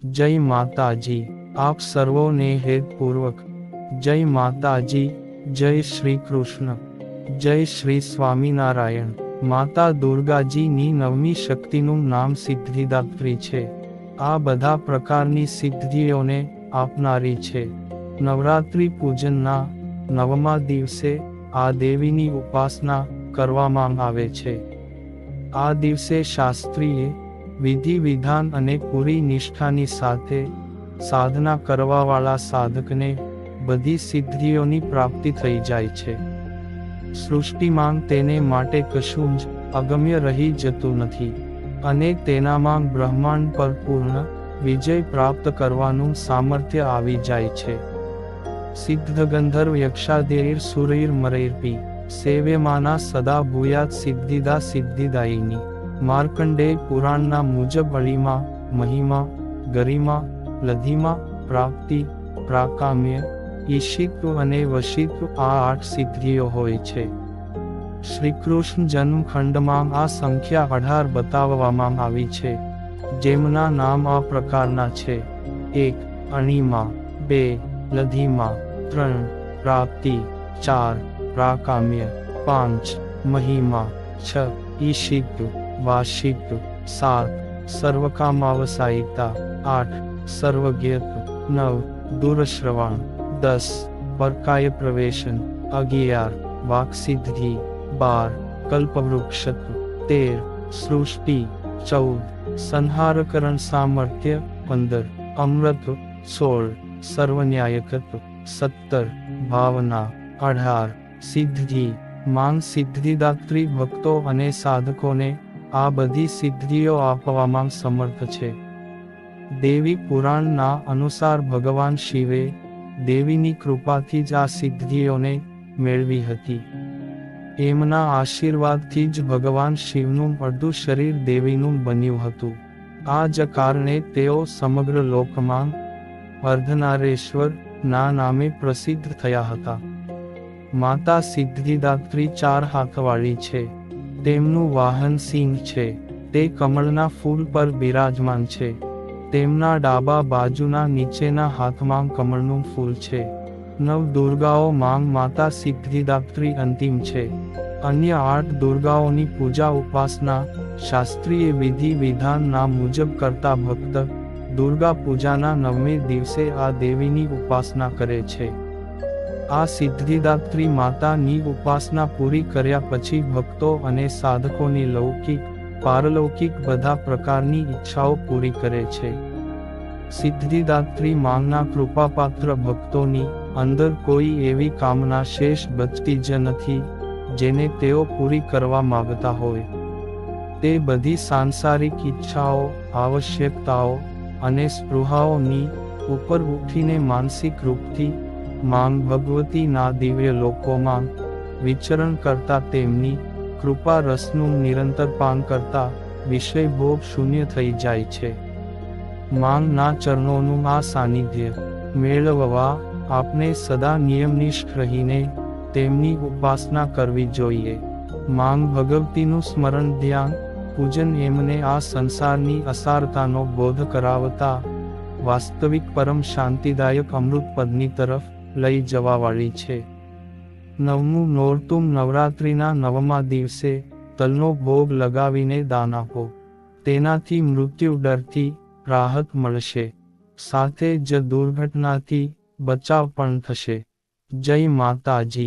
જય માતાજી। આપ સર્વોને હેતપૂર્વક જય માતાજી। જય શ્રી કૃષ્ણ। જય શ્રી સ્વામિનારાયણ। માતા દુર્ગાજીની નવમી શક્તિનું નામ સિદ્ધિદાત્રી છે। આ બધા પ્રકારની સિદ્ધિઓને આપનારી છે। નવરાત્રિ પૂજનના નવમા દિવસે આ દેવીની ઉપાસના કરવામાં આવે છે। આ દિવસે શાસ્ત્રીય વિધિ વિધાન અને પૂરી નિષ્ઠાની સાથે સાધના કરવાવાળા સાધકને બધી સિદ્ધિઓની પ્રાપ્તિ થઈ જાય છે। સૃષ્ટિમાં તેને માટે કશું જ અગમ્ય રહી જતું નથી અને તેનામાં બ્રહ્માંડ પર પૂર્ણ વિજય પ્રાપ્ત કરવાનું સામર્થ્ય આવી જાય છે। સિદ્ધ ગંધર્વ યક્ષાદેર સુરૈર મરૈર્પી સેવ્યમાના સદા ભૂયાત સિદ્ધિદા સિદ્ધિદાયિની। માર્કંડેય પુરાણના મુજબ અળિમા, મહિમા, ગરિમા, લધિમા, પ્રાપ્તિ, પ્રાકામ્ય, ઈશિત્વ અને વશિત્વ આ 8 સિદ્ધિઓ હોય છે। શ્રીકૃષ્ણ જન્મખંડમાં આ સંખ્યા 18 બતાવવામાં આવી છે, જેમના નામ આ પ્રકારના છે: 1. અણિમા, 2. લધિમા, 3. પ્રાપ્તિ, 4. પ્રાકામ્ય, 5. મહિમા, 6. ઈશિત્વ, વાશિત્વ, 7. સર્વકામાવસાયિકતા, 8. સર્વજ્ઞત્વ, 9. દૂરશ્રવણ, 10. પરકાય પ્રવેશન, 11. વાક્સિદ્ધિ, 12. કલ્પવૃક્ષત્વ, 13. સૃષ્ટિ, 14. સંહારકરણ સામર્થ્ય, 15. અમૃત, 16. સર્વન્યાયકત્વ, 17. ભાવના, 18. સિદ્ધિ। માંગ સિદ્ધિદાત્રી ભક્તો અને સાધકોને આ બધી સિદ્ધિઓ આપવામાં સમર્થ છે। દેવી પુરાણના અનુસાર ભગવાન શિવે દેવીની કૃપાથી જ આ સિદ્ધિઓને મેળવી હતી। એમના આશીર્વાદથી જ ભગવાન શિવનું અડધું શરીર દેવીનું બન્યું હતું। આ જ કારણે તેઓ સમગ્ર લોકમાં અર્ધનારેશ્વર ના નામે પ્રસિદ્ધ થયા હતા। માતા સિદ્ધિદાત્રી 4 હાથવાળી છે। તેમનું વાહન સિંહ છે। તે કમળના ફૂલ પર બિરાજમાન છે। તેમના ડાબા બાજુના નીચેના હાથમાં કમળનું ફૂલ છે। નવ દુર્ગાઓ માંગ માતા સિદ્ધિદાત્રી અંતિમ છે। અન્ય 8 દુર્ગાઓની પૂજા ઉપાસના શાસ્ત્રીય વિધિ વિધાનના મુજબ કરતા ભક્ત દુર્ગા પૂજાના 9મે દિવસે આ દેવીની ઉપાસના કરે છે। આ સિદ્ધિદાત્રી માતાની ઉપાસના પૂરી કર્યા પછી ભક્તો અને સાધકોની લૌકિક, પારલૌકિક બધા પ્રકારની ઈચ્છાઓ પૂરી કરે છે। સિદ્ધિદાત્રી માંગના કૃપાપાત્ર ભક્તોની અંદર કોઈ એવી કામના શેષ બચતી જ નથી જેને તેઓ પૂરી કરવા માગતા હોય। તે બધી સાંસારિક ઈચ્છાઓ, આવશ્યકતાઓ અને સ્પૃહાઓની ઉપર ઉઠીને માનસિક રૂપથી માંગ ભગવતીના દિવ્ય લોકોમાં વિચરણ કરતા તેમની કૃપા રસનું નિરંતર પાન કરતા વિષય ભોગ શૂન્ય થઈ જાય છે। માંગના ચરણોનું આ સાનિધ્ય મેળવવા આપણે સદા નિયમનિષ્ઠ રહીને તેમની ઉપાસના કરવી જોઈએ। માંગ ભગવતીનું સ્મરણ, ધ્યાન, પૂજન એમને આ સંસારની અસારતાનો બોધ કરાવતા વાસ્તવિક પરમ શાંતિદાયક અમૃતપદની તરફ લઈ જવાવાળી છે। 9મું નોરતું નવરાત્રિના 9મા દિવસે તલનો ભોગ લગાવીને દાન આપો। તેનાથી મૃત્યુ ડરથી રાહત મળશે, સાથે જ દુર્ઘટનાથી બચાવ પણ થશે। જય માતાજી।